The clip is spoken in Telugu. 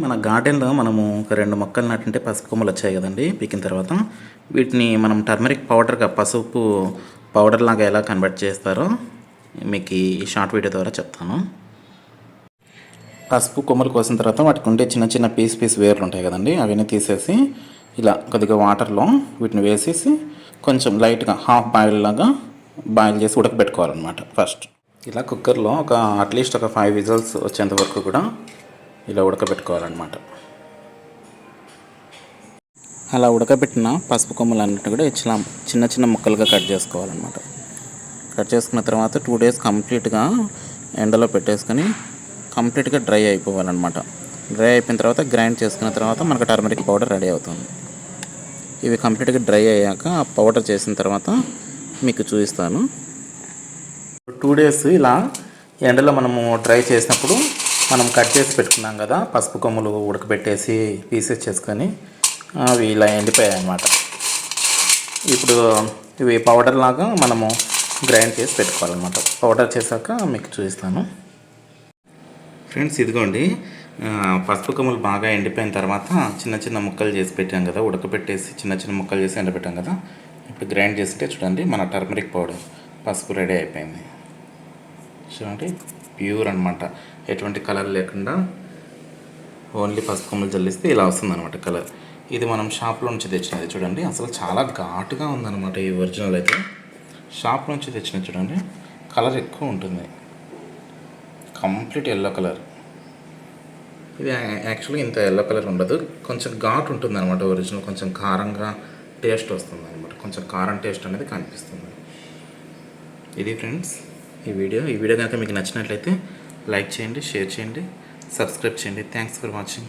మన గార్డెన్లో మనము ఒక 2 మొక్కలు నాటింటే పసుపు కొమ్మలు వచ్చాయి కదండి. పీకిన తర్వాత వీటిని మనం టర్మరిక్ పౌడర్గా పసుపు పౌడర్ లాగా ఎలా కన్వర్ట్ చేస్తారో మీకు ఈ షార్ట్ వీడియో ద్వారా చెప్తాను. పసుపు కొమ్మలు కోసిన తర్వాత వాటికి ఉండే చిన్న చిన్న పీస్ వేర్లు ఉంటాయి కదండి, అవన్నీ తీసేసి ఇలా కొద్దిగా వాటర్లో వీటిని వేసేసి కొంచెం లైట్గా హాఫ్ బాయిల్ లాగా బాయిల్ చేసి ఉడకబెట్టుకోవాలన్నమాట. ఫస్ట్ ఇలా కుక్కర్లో అట్లీస్ట్ ఒక 5 విజిల్స్ వచ్చేంత వరకు కూడా ఇలా ఉడకబెట్టుకోవాలన్నమాట. అలా ఉడకబెట్టిన పసుపు కొమ్మలన్నింటినీ కూడా ఇట్లా చిన్న చిన్న ముక్కలుగా కట్ చేసుకోవాలన్నమాట. కట్ చేసుకున్న తర్వాత 2 డేస్ కంప్లీట్గా ఎండలో పెట్టేసుకొని కంప్లీట్గా డ్రై అయిపోవాలన్నమాట. డ్రై అయిపోయిన తర్వాత గ్రైండ్ చేసుకున్న తర్వాత మనకు టర్మరిక్ పౌడర్ రెడీ అవుతుంది. ఇవి కంప్లీట్గా డ్రై అయ్యాక ఆ పౌడర్ చేసిన తర్వాత మీకు చూపిస్తాను. 2 డేస్ ఇలా ఎండలో మనము డ్రై చేసినప్పుడు మనం కట్ చేసి పెట్టుకున్నాం కదా పసుపు కొమ్ములు, ఉడకబెట్టేసి పీసెస్ చేసుకొని అవి ఇలా ఎండిపోయాయి అన్నమాట. ఇప్పుడు ఇవి పౌడర్ లాగా మనము గ్రైండ్ చేసి పెట్టుకోవాలన్నమాట. పౌడర్ చేశాక మీకు చూపిస్తాను. ఫ్రెండ్స్, ఇదిగోండి పసుపు కొమ్ములు బాగా ఎండిపోయిన తర్వాత చిన్న చిన్న ముక్కలు చేసి పెట్టాం కదా, ఉడకబెట్టేసి చిన్న చిన్న ముక్కలు చేసి ఎండబెట్టాం కదా. ఇప్పుడు గ్రైండ్ చేస్తుంటే చూడండి మన టర్మరిక్ పౌడర్ పసుపు రెడీ అయిపోయింది. చూడండి, ప్యూర్ అనమాట, ఎటువంటి కలర్ లేకుండా ఓన్లీ పసుపు కొమ్మలు జల్లిస్తే ఇలా వస్తుంది అనమాట కలర్. ఇది మనం షాప్లో నుంచి తెచ్చినది చూడండి, అసలు చాలా ఘాటుగా ఉందన్నమాట. ఈ ఒరిజినల్ అయితే షాప్ నుంచి తెచ్చినది చూడండి, కలర్ ఎక్కువ ఉంటుంది, కంప్లీట్ ఎల్లో కలర్. ఇది యాక్చువల్గా ఇంత ఎల్లో కలర్ ఉండదు, కొంచెం ఘాటు ఉంటుంది అనమాట. ఒరిజినల్ కొంచెం కారంగా టేస్ట్ వస్తుంది అనమాట, కొంచెం కారం టేస్ట్ అనేది కనిపిస్తుంది. ఇది ఫ్రెండ్స్ ఈ వీడియో కనుక మీకు నచ్చినట్లయితే లైక్ చేయండి, షేర్ చేయండి, సబ్స్క్రైబ్ చేయండి. Thanks for watching.